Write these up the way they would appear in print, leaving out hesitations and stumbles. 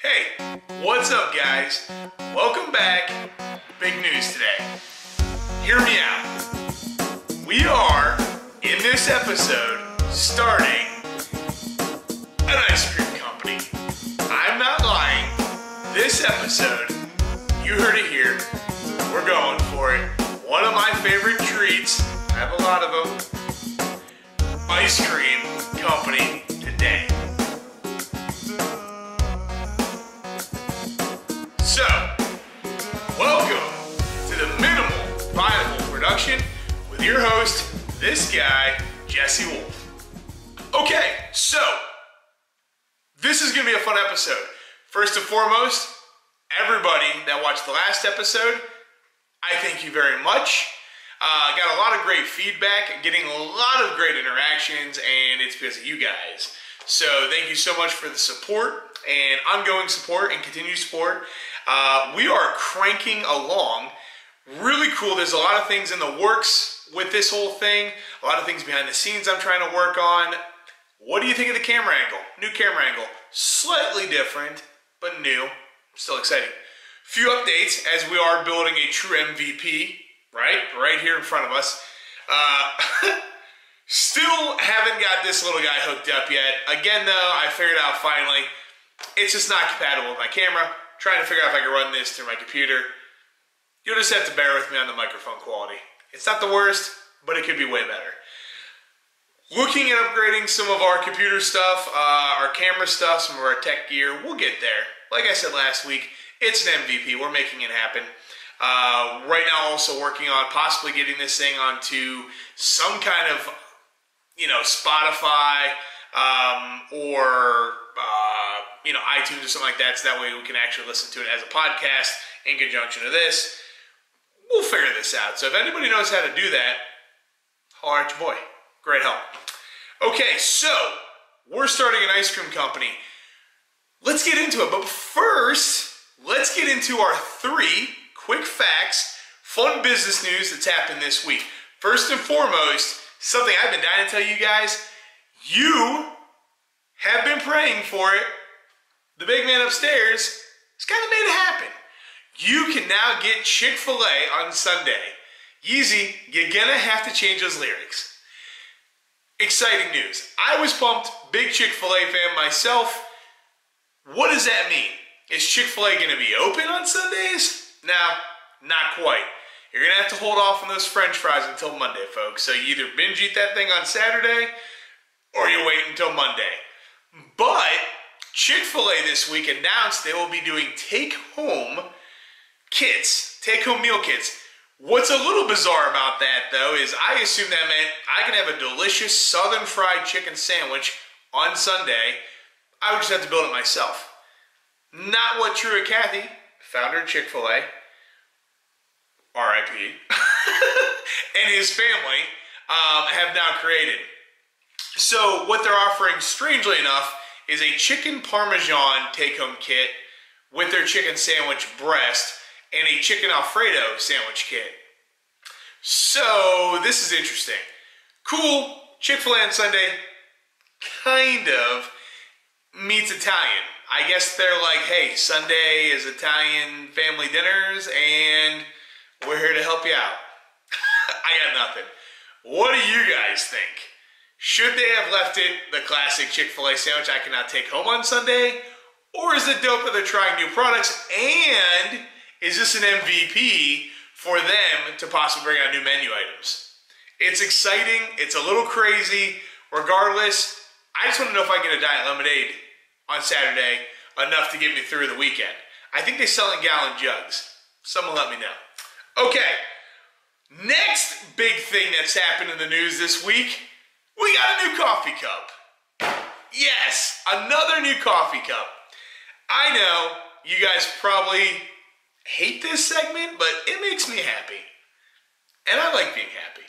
Hey, what's up guys? Welcome back. Big news today. Hear me out. We are, in this episode, starting an ice cream company. I'm not lying. This episode, you heard it here. We're going for it. One of my favorite treats, I have a lot of them, ice cream company today. So, welcome to the Minimal Viable Production with your host, this guy, Jesse Wolfe. Okay, so, this is going to be a fun episode. First and foremost, everybody that watched the last episode, I thank you very much. Got a lot of great feedback, getting a lot of great interactions, and it's because of you guys. So thank you so much for the support and ongoing support and continued support. We are cranking along. Really cool. There's a lot of things in the works with this whole thing. A lot of things behind the scenes I'm trying to work on. What do you think of the camera angle? New camera angle. Slightly different, but new. Still exciting. Few updates as we are building a true MVP, right here in front of us. Still haven't got this little guy hooked up yet. Again though, I figured out finally, it's just not compatible with my camera. Trying to figure out if I can run this through my computer. You'll just have to bear with me on the microphone quality. It's not the worst, but it could be way better. Looking at upgrading some of our computer stuff, our camera stuff, some of our tech gear. We'll get there. Like I said last week, it's an MVP. We're making it happen. Right now also working on possibly getting this thing onto some kind of, Spotify or iTunes or something like that, so that way we can actually listen to it as a podcast in conjunction to this. We'll figure this out. So if anybody knows how to do that, holler at your boy. Great help. Okay, so we're starting an ice cream company. Let's get into it. But first, let's get into our 3 quick facts, fun business news that's happened this week. First and foremost, something I've been dying to tell you guys. You have been praying for it. The big man upstairs has kind of made it happen. You can now get Chick-fil-A on Sunday. Yeezy, you're gonna have to change those lyrics. Exciting news. I was pumped, big Chick-fil-A fan myself. What does that mean? Is Chick-fil-A gonna be open on Sundays? No, not quite. You're gonna have to hold off on those French fries until Monday, folks. So you either binge eat that thing on Saturday, or you wait until Monday. But Chick-fil-A this week announced they will be doing take-home kits, take-home meal kits. What's a little bizarre about that, though, is I assume that meant I can have a delicious southern fried chicken sandwich on Sunday. I would just have to build it myself. Not what True Kathy, founder of Chick-fil-A, R.I.P., and his family have now created. So what they're offering, strangely enough, is a chicken parmesan take-home kit with their chicken sandwich breast and a chicken Alfredo sandwich kit. So this is interesting. Cool, Chick-fil-A on Sunday kind of meets Italian. I guess they're like, hey, Sunday is Italian family dinners and we're here to help you out. I got nothing. What do you guys think? Should they have left it the classic Chick-fil-A sandwich I cannot take home on Sunday? Or is it dope that they're trying new products? And is this an MVP for them to possibly bring out new menu items? It's exciting. It's a little crazy. Regardless, I just want to know if I can get a Diet Lemonade on Saturday enough to get me through the weekend. I think they sell in gallon jugs. Someone let me know. Okay, next big thing that's happened in the news this week. We got a new coffee cup. Yes, another new coffee cup. I know you guys probably hate this segment, but it makes me happy. And I like being happy.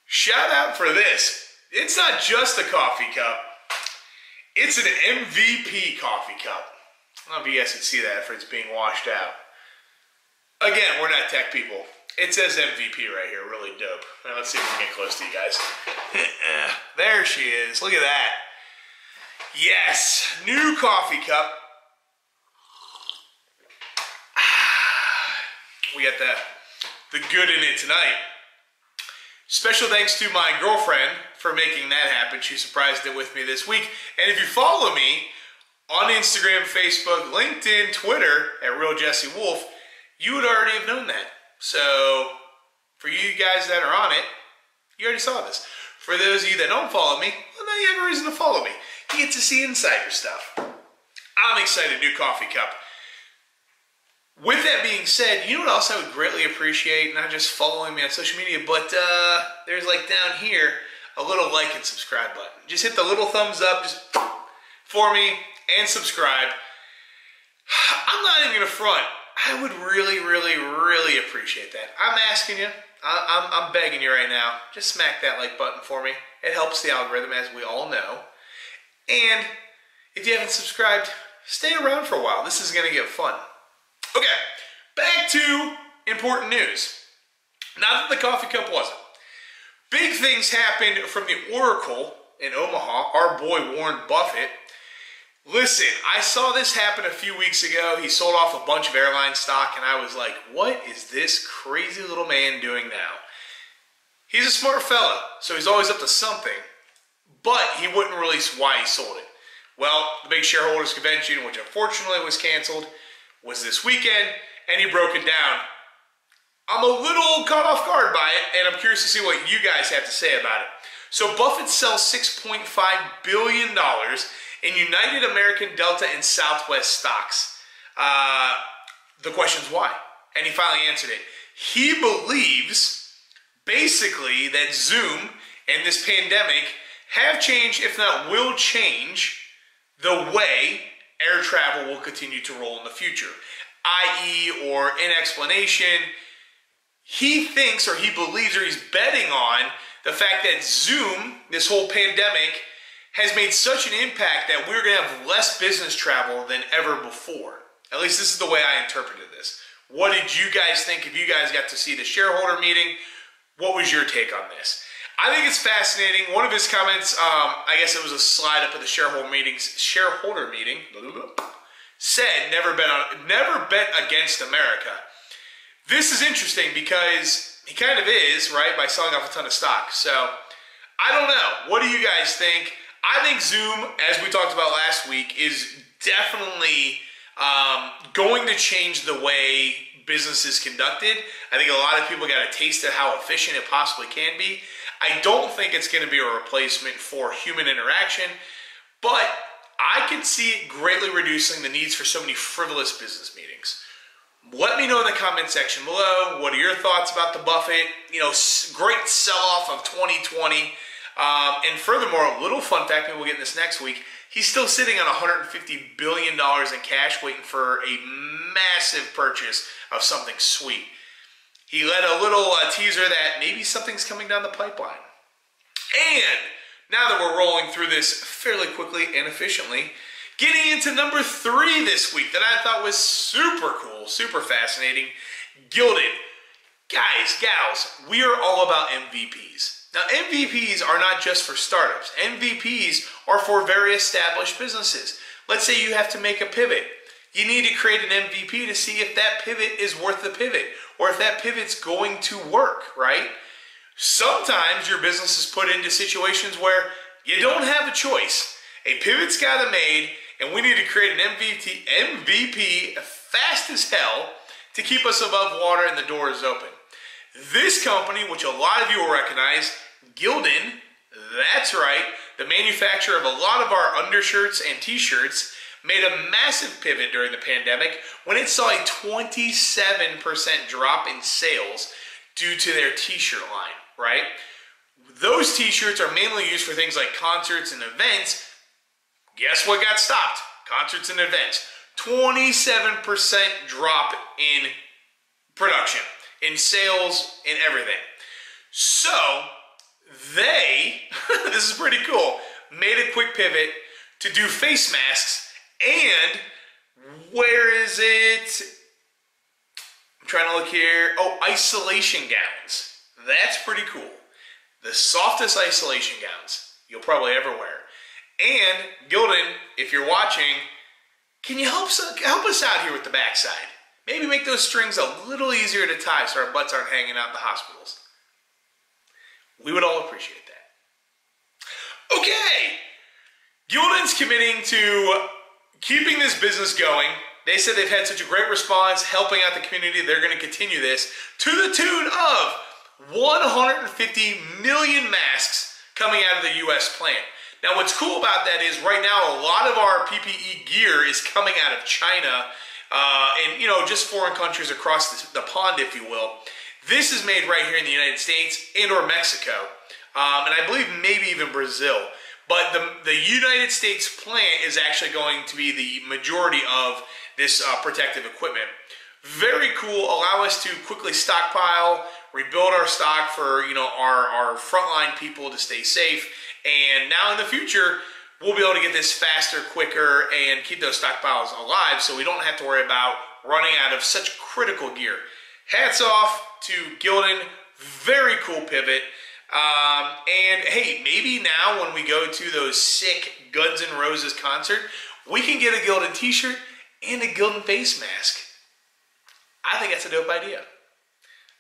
Shout out for this. It's not just a coffee cup. It's an MVP coffee cup. I don't know if you guys can see that if it's being washed out. Again, we're not tech people. It says MVP right here, really dope. Now, let's see if we can get close to you guys. There she is, look at that. Yes, new coffee cup. We got the good in it tonight. Special thanks to my girlfriend for making that happen. She surprised it with me this week. And if you follow me on Instagram, Facebook, LinkedIn, Twitter at realjessewolfe, you would already have known that. So for you guys that are on it, you already saw this. For those of you that don't follow me, well, now you have a reason to follow me. You get to see insider stuff. I'm excited, new coffee cup. With that being said, you know what else I would greatly appreciate? Not just following me on social media, but there's like down here a little like and subscribe button. Just hit the little thumbs up just for me and subscribe. I'm not even gonna front. I would really, really, really appreciate that. I'm asking you. I'm begging you right now. Just smack that like button for me. It helps the algorithm, as we all know. And if you haven't subscribed, stay around for a while. This is gonna get fun. Okay, back to important news. Not that the coffee cup wasn't. Big things happened from the Oracle in Omaha, our boy Warren Buffett. Listen, I saw this happen a few weeks ago. He sold off a bunch of airline stock, and I was like, what is this crazy little man doing now? He's a smart fella, so he's always up to something, but he wouldn't release why he sold it. Well, the big shareholders convention, which unfortunately was canceled, was this weekend, and he broke it down. I'm a little caught off guard by it, and I'm curious to see what you guys have to say about it. So Buffett sells $6.5 billion in United American, Delta, and Southwest stocks. The question's why? And he finally answered it. He believes, basically, that Zoom and this pandemic have changed, if not will change, the way air travel will continue to roll in the future. I.e., or in explanation, he thinks, or he believes, or he's betting on the fact that Zoom, this whole pandemic, has made such an impact that we're going to have less business travel than ever before. At least this is the way I interpreted this. What did you guys think? If you guys got to see the shareholder meeting, what was your take on this? I think it's fascinating. One of his comments, I guess it was a slide up at the shareholder meeting, said, never bet against America. This is interesting because he kind of is, right, by selling off a ton of stock. So, I don't know. What do you guys think? I think Zoom, as we talked about last week, is definitely going to change the way business is conducted. I think a lot of people got a taste of how efficient it possibly can be. I don't think it's going to be a replacement for human interaction, but I could see it greatly reducing the needs for so many frivolous business meetings. Let me know in the comment section below. What are your thoughts about the Buffett, great sell-off of 2020? And furthermore, a little fun fact, maybe we'll get in this next week, he's still sitting on $150 billion in cash waiting for a massive purchase of something sweet. He let a little teaser that maybe something's coming down the pipeline. And now that we're rolling through this fairly quickly and efficiently, getting into number 3 this week that I thought was super cool, super fascinating, Gilded. Guys, gals, we are all about MVPs. Now, MVPs are not just for startups. MVPs are for very established businesses. Let's say you have to make a pivot. You need to create an MVP to see if that pivot is worth the pivot, or if that pivot's going to work, right? Sometimes your business is put into situations where you don't have a choice. A pivot's got to be made, and we need to create an MVP fast as hell to keep us above water and the door is open. This company, which a lot of you will recognize, Gildan, that's right, the manufacturer of a lot of our undershirts and t-shirts, made a massive pivot during the pandemic when it saw a 27% drop in sales due to their t-shirt line, right? Those t-shirts are mainly used for things like concerts and events. Guess what got stopped? Concerts and events. 27% drop in production, in sales, in everything. So, they, this is pretty cool, made a quick pivot to do face masks. And where is it? I'm trying to look here. Oh, isolation gowns. That's pretty cool. The softest isolation gowns you'll probably ever wear. And Gildan, if you're watching, can you help us out here with the backside? maybe make those strings a little easier to tie so our butts aren't hanging out in the hospitals. We would all appreciate that. Okay, Gildan's committing to keeping this business going. They said they've had such a great response helping out the community. They're going to continue this to the tune of 150 million masks coming out of the U.S. plant. Now, what's cool about that is right now a lot of our PPE gear is coming out of China and, you know, just foreign countries across the pond, if you will. This is made right here in the United States and or Mexico, and I believe maybe even Brazil. But the United States plant is actually going to be the majority of this protective equipment. Very cool. Allow us to quickly stockpile, rebuild our stock for, you know, our frontline people to stay safe. And now in the future, we'll be able to get this faster, quicker, and keep those stockpiles alive so we don't have to worry about running out of such critical gear. Hats off to Gildan. Very cool pivot. And hey, maybe now when we go to those sick Guns N' Roses concert, we can get a Gildan t-shirt and a Gildan face mask. I think that's a dope idea.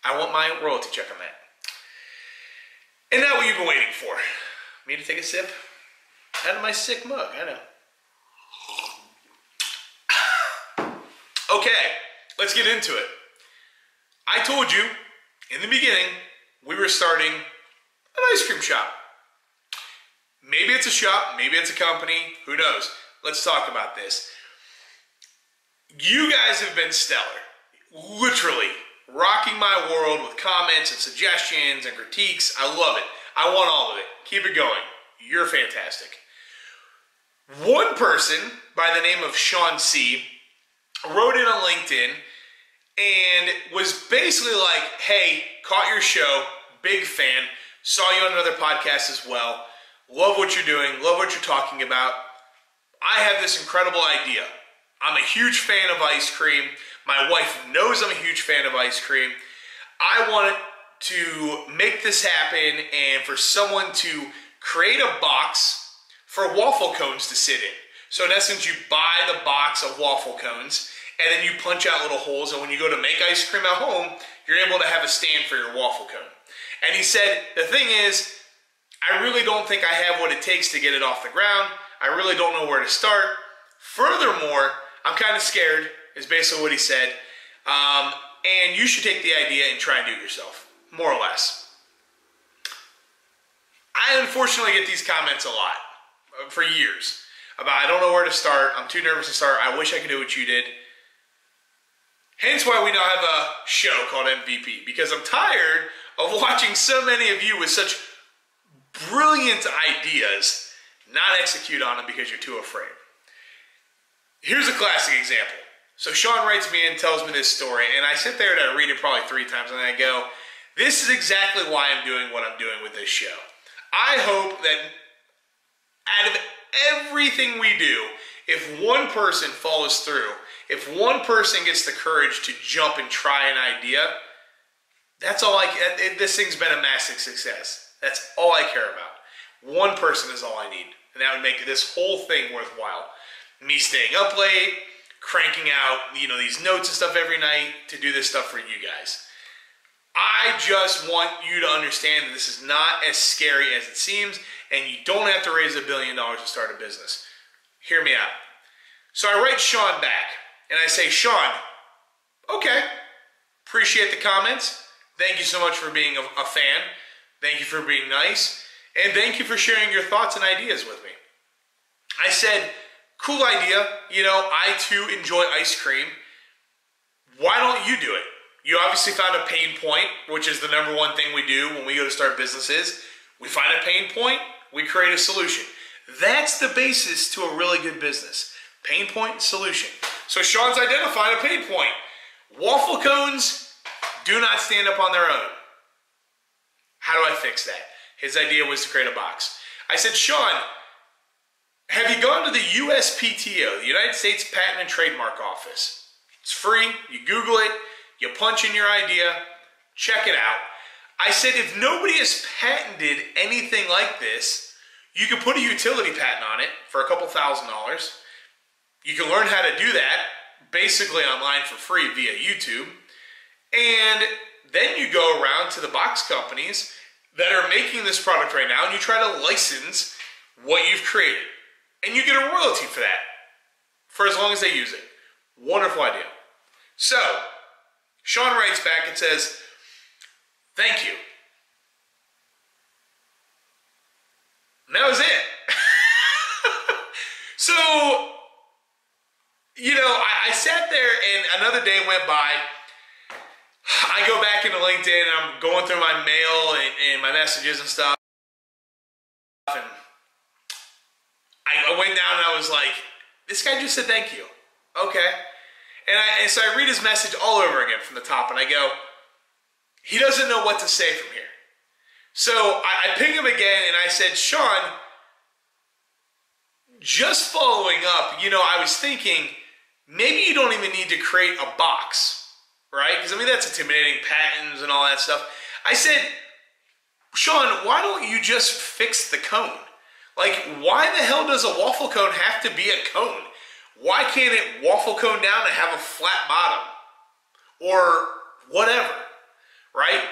I want my royalty check on that. And now what you've been waiting for. Me to take a sip out of my sick mug, I know. Okay, let's get into it. I told you in the beginning we were starting an ice cream shop. Maybe it's a shop, maybe it's a company, who knows? Let's talk about this. You guys have been stellar. Literally rocking my world with comments and suggestions and critiques. I love it. I want all of it. Keep it going. You're fantastic. One person by the name of Sean C. wrote in on LinkedIn and was basically like, hey, caught your show, big fan, saw you on another podcast as well, love what you're doing, love what you're talking about. I have this incredible idea. I'm a huge fan of ice cream. My wife knows I'm a huge fan of ice cream. I want to make this happen and for someone to create a box for waffle cones to sit in. So in essence, you buy the box of waffle cones and then you punch out little holes, and when you go to make ice cream at home, you're able to have a stand for your waffle cone. And he said, the thing is, I really don't think I have what it takes to get it off the ground. I really don't know where to start. Furthermore, I'm kind of scared, is basically what he said. And you should take the idea and try and do it yourself, more or less. I unfortunately get these comments a lot, for years, about I don't know where to start, I'm too nervous to start, I wish I could do what you did. Hence why we now have a show called MVP, because I'm tired of watching so many of you with such brilliant ideas not execute on them because you're too afraid. Here's a classic example. So Sean writes me in, tells me this story, and I sit there and I read it probably 3 times, and I go, this is exactly why I'm doing what I'm doing with this show. I hope that out of everything we do, if one person follows through, if one person gets the courage to jump and try an idea, that's all this thing's been a massive success. That's all I care about. One person is all I need, and that would make this whole thing worthwhile. Me staying up late, cranking out, you know, these notes and stuff every night to do this stuff for you guys. I just want you to understand that this is not as scary as it seems, and you don't have to raise $1 billion to start a business. Hear me out. So I write Sean back, and I say, Sean, okay, appreciate the comments. Thank you so much for being a fan. Thank you for being nice. And thank you for sharing your thoughts and ideas with me. I said, cool idea. You know, I too enjoy ice cream. Why don't you do it? You obviously found a pain point, which is the #1 thing we do when we go to start businesses. We find a pain point, we create a solution. That's the basis to a really good business. Pain point, solution. So Sean's identified a pain point. Waffle cones do not stand up on their own. How do I fix that? His idea was to create a box. I said, Sean, have you gone to the USPTO, the United States Patent and Trademark Office? It's free. You Google it. You punch in your idea. Check it out. I said, if nobody has patented anything like this, you can put a utility patent on it for a couple $1,000s. You can learn how to do that basically online for free via YouTube. And then you go around to the box companies that are making this product right now, and you try to license what you've created. And you get a royalty for that, for as long as they use it. Wonderful idea. So, Sean writes back and says, thank you. And that was it. So, you know, I sat there and another day went by. I go back into LinkedIn and I'm going through my mail and my messages and stuff. And I went down and I was like, this guy just said thank you. Okay. And so I read his message all over again from the top and I go, he doesn't know what to say from here. So I ping him again and I said, Sean, just following up, you know, I was thinking maybe you don't even need to create a box, right? Because I mean, that's intimidating, patents and all that stuff. I said, Sean, why don't you just fix the cone? Like, why the hell does a waffle cone have to be a cone? Why can't it waffle cone down and have a flat bottom? Or whatever, right?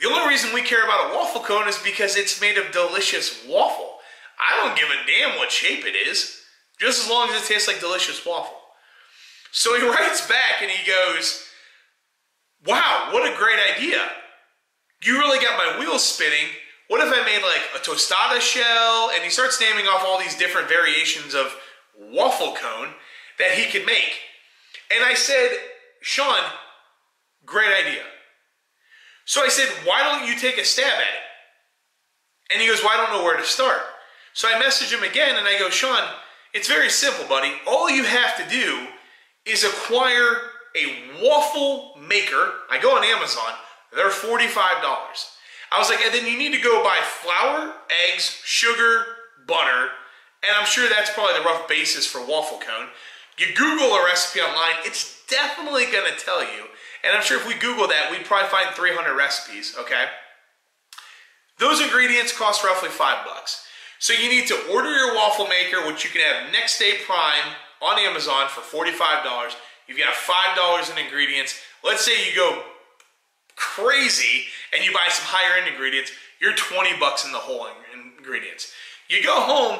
The only reason we care about a waffle cone is because it's made of delicious waffle. I don't give a damn what shape it is, just as long as it tastes like delicious waffle. So he writes back and he goes, wow, what a great idea. You really got my wheels spinning. What if I made like a tostada shell? And he starts naming off all these different variations of waffle cone that he could make. And I said, Sean, great idea. So I said, why don't you take a stab at it? And he goes, well, I don't know where to start. So I message him again and I go, Sean, it's very simple, buddy. All you have to do is acquire a waffle maker. I go on Amazon. They're $45. I was like, and then you need to go buy flour, eggs, sugar, butter, and I'm sure that's probably the rough basis for waffle cone. You Google a recipe online, it's definitely going to tell you. And I'm sure if we Google that, we'd probably find 300 recipes, okay? Those ingredients cost roughly $5. So you need to order your waffle maker, which you can have next day prime on Amazon for $45. You've got $5 in ingredients. Let's say you go crazy and you buy some higher end ingredients, you're 20 bucks in the whole ingredients. You go home,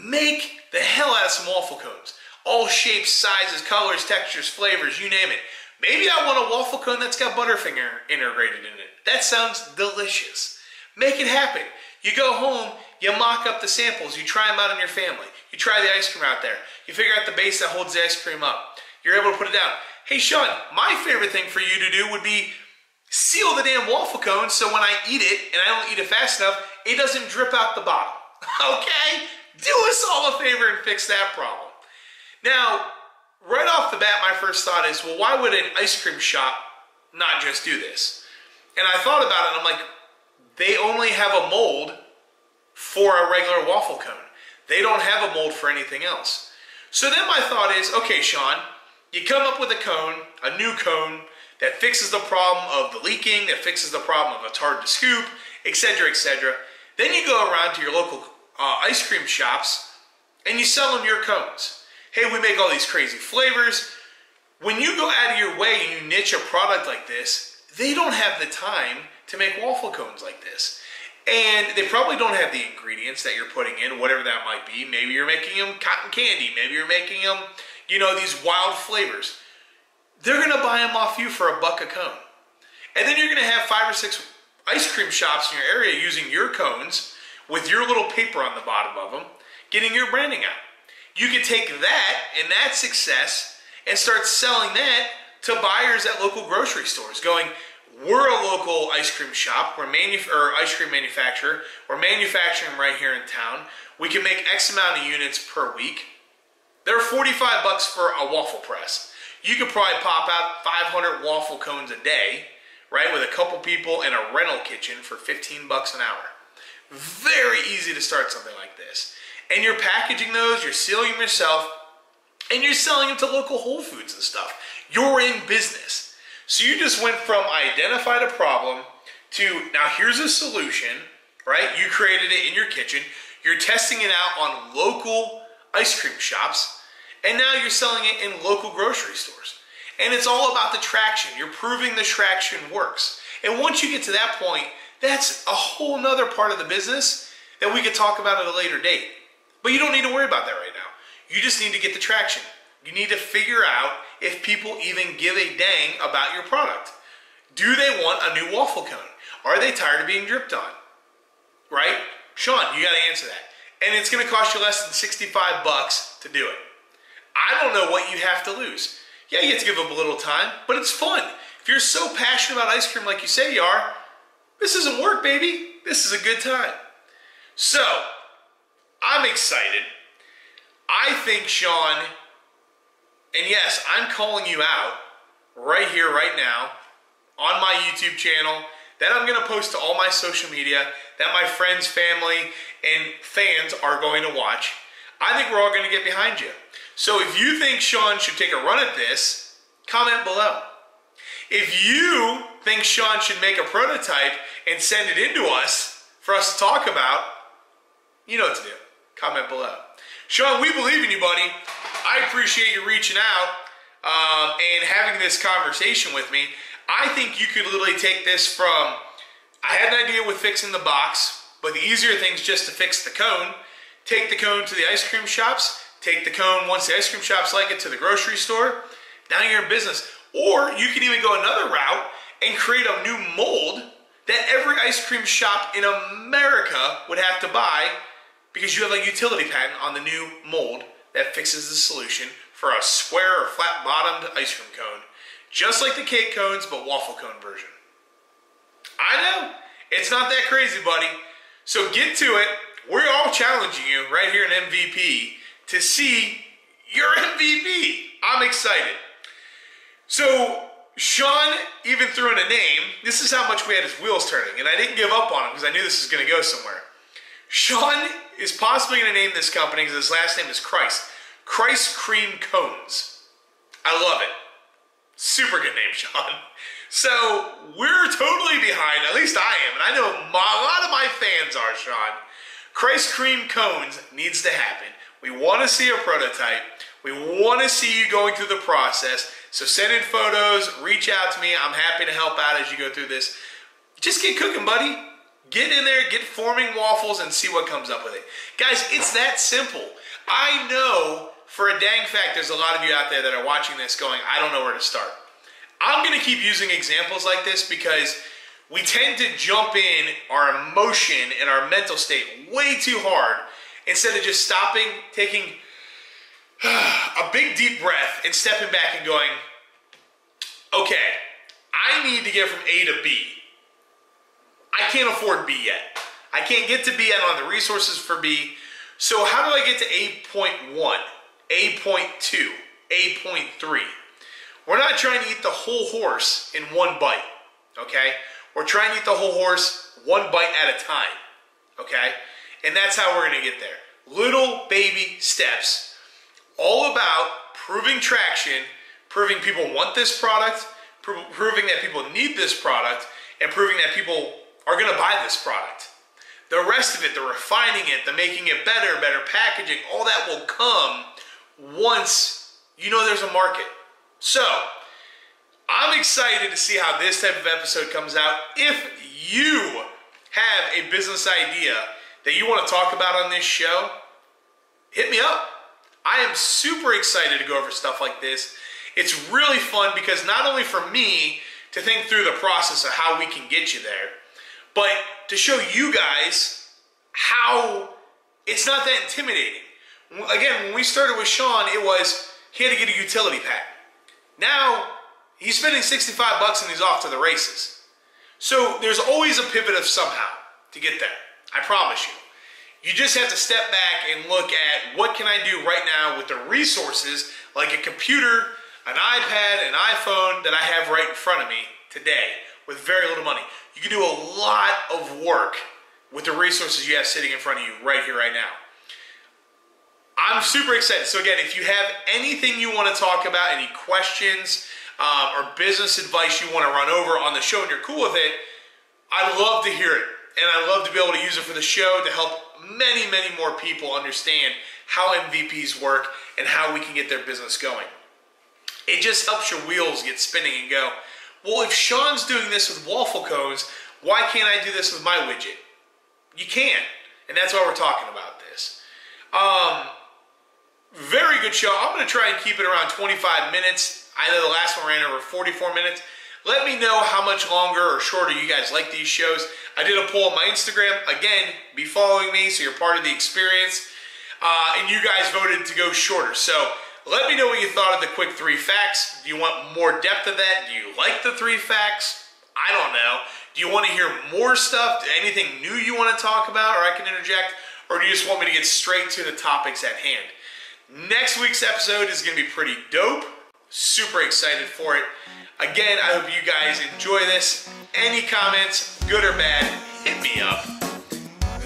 make the hell out of some waffle cones. All shapes, sizes, colors, textures, flavors, you name it. Maybe I want a waffle cone that's got Butterfinger integrated in it. That sounds delicious. Make it happen. You go home, you mock up the samples, you try them out on your family. You try the ice cream out there. You figure out the base that holds the ice cream up. You're able to put it down. Hey Sean, my favorite thing for you to do would be seal the damn waffle cone so when I eat it, and I don't eat it fast enough, it doesn't drip out the bottom. Okay? Do us all a favor and fix that problem. Now, right off the bat, my first thought is, well, why would an ice cream shop not just do this? And I thought about it, and I'm like, they only have a mold for a regular waffle cone. They don't have a mold for anything else. So then my thought is, okay, Sean, you come up with a cone, a new cone, that fixes the problem of the leaking, that fixes the problem of it's hard to scoop, etc., etc. Then you go around to your local ice cream shops and you sell them your cones. Hey, we make all these crazy flavors. When you go out of your way and you niche a product like this, they don't have the time to make waffle cones like this. And they probably don't have the ingredients that you're putting in, whatever that might be. Maybe you're making them cotton candy. Maybe you're making them, you know, these wild flavors. They're going to buy them off you for $1 a cone. And then you're going to have 5 or 6 ice cream shops in your area using your cones with your little paper on the bottom of them, getting your branding out. You can take that and that success and start selling that to buyers at local grocery stores, going, we're a local ice cream shop, we're ice cream manufacturer, we're manufacturing right here in town, we can make X amount of units per week. They're $45 for a waffle press. You could probably pop out 500 waffle cones a day, right, with a couple people in a rental kitchen for $15 an hour. Very easy to start something like this. And you're packaging those, you're sealing them yourself, and you're selling them to local Whole Foods and stuff. You're in business. So you just went from identified a problem to now here's a solution, right? You created it in your kitchen. You're testing it out on local ice cream shops. And now you're selling it in local grocery stores. And it's all about the traction. You're proving the traction works. And once you get to that point, that's a whole nother part of the business that we could talk about at a later date. But you don't need to worry about that right now. You just need to get the traction. You need to figure out if people even give a dang about your product. Do they want a new waffle cone? Are they tired of being dripped on? Right? Sean, you got to answer that. And it's going to cost you less than 65 bucks to do it. I don't know what you have to lose. Yeah, you have to give up a little time, but it's fun. If you're so passionate about ice cream like you say you are, this isn't work, baby. This is a good time. So, I'm excited. I think, Sean, and yes, I'm calling you out right here, right now, on my YouTube channel, that I'm going to post to all my social media, that my friends, family, and fans are going to watch. I think we're all going to get behind you. So if you think Sean should take a run at this, comment below. If you think Sean should make a prototype and send it in to us for us to talk about, you know what to do. Comment below. Sean, we believe in you, buddy. I appreciate you reaching out and having this conversation with me. I think you could literally take this from, I had an idea with fixing the box, but the easier thing is just to fix the cone. Take the cone to the ice cream shops. Take the cone, once the ice cream shops like it, to the grocery store. Now you're in business. Or you can even go another route and create a new mold that every ice cream shop in America would have to buy because you have a utility patent on the new mold that fixes the solution for a square or flat-bottomed ice cream cone. Just like the cake cones, but waffle cone version. I know. It's not that crazy, buddy. So get to it. We're all challenging you right here in MVP to see your MVP. I'm excited. So Sean even threw in a name. This is how much we had his wheels turning, and I didn't give up on him because I knew this was going to go somewhere. Sean is possibly going to name this company because his last name is Christ. Christ Cream Cones. I love it. Super good name, Sean. So we're totally behind, at least I am, and I know a lot of my fans are, Sean. Christ Cream Cones needs to happen. We want to see a prototype. We want to see you going through the process. So send in photos, reach out to me. I'm happy to help out as you go through this. Just get cooking, buddy. Get in there, get forming waffles, and see what comes up with it. Guys, it's that simple. I know for a dang fact there's a lot of you out there that are watching this going, I don't know where to start. I'm going to keep using examples like this because we tend to jump in our emotion and our mental state way too hard instead of just stopping, taking a big deep breath and stepping back and going, okay, I need to get from A to B. I can't afford B yet. I can't get to B. I don't have the resources for B. So how do I get to A.1, A.2, A.3? We're not trying to eat the whole horse in one bite, okay? We're trying to eat the whole horse one bite at a time, okay? And that's how we're going to get there. Little baby steps. All about proving traction, proving people want this product, proving that people need this product, and proving that people are going to buy this product. The rest of it, the refining it, the making it better, better packaging, all that will come once you know there's a market. So, I'm excited to see how this type of episode comes out. If you have a business idea that you want to talk about on this show, hit me up. I am super excited to go over stuff like this. It's really fun because not only for me to think through the process of how we can get you there, but to show you guys how it's not that intimidating. Again, when we started with Sean, it was he had to get a utility patent. Now, he's spending 65 bucks and he's off to the races. So there's always a pivot of somehow to get there. I promise you. You just have to step back and look at what can I do right now with the resources like a computer, an iPad, an iPhone that I have right in front of me today with very little money. You can do a lot of work with the resources you have sitting in front of you right here, right now. I'm super excited. So again, if you have anything you want to talk about, any questions or business advice you want to run over on the show and you're cool with it, I'd love to hear it. And I'd love to be able to use it for the show to help many, many more people understand how MVPs work and how we can get their business going. It just helps your wheels get spinning and go, well, if Sean's doing this with waffle cones, why can't I do this with my widget? You can, and that's why we're talking about this. Very good show. I'm going to try and keep it around 25 minutes. I know the last one ran over 44 minutes. Let me know how much longer or shorter you guys like these shows. I did a poll on my Instagram. Again, be following me so you're part of the experience. And you guys voted to go shorter. So let me know what you thought of the quick 3 facts. Do you want more depth of that? Do you like the 3 facts? I don't know. Do you want to hear more stuff? Anything new you want to talk about or I can interject? Or do you just want me to get straight to the topics at hand? Next week's episode is going to be pretty dope. Super excited for it. Again, I hope you guys enjoy this. Any comments, good or bad, hit me up.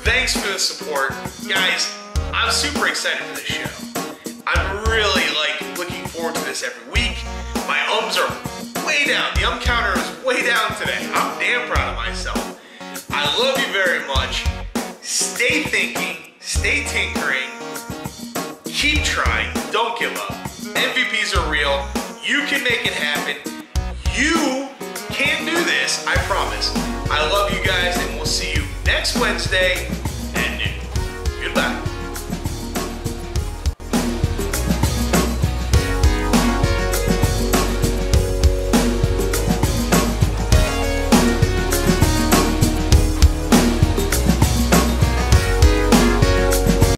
Thanks for the support. Guys, I'm super excited for this show. I'm really looking forward to this every week. My ums are way down. The counter is way down today. I'm damn proud of myself. I love you very much. Stay thinking, stay tinkering, keep trying, don't give up. MVPs are real. You can make it happen. You can do this, I promise. I love you guys, and we'll see you next Wednesday at noon. Goodbye.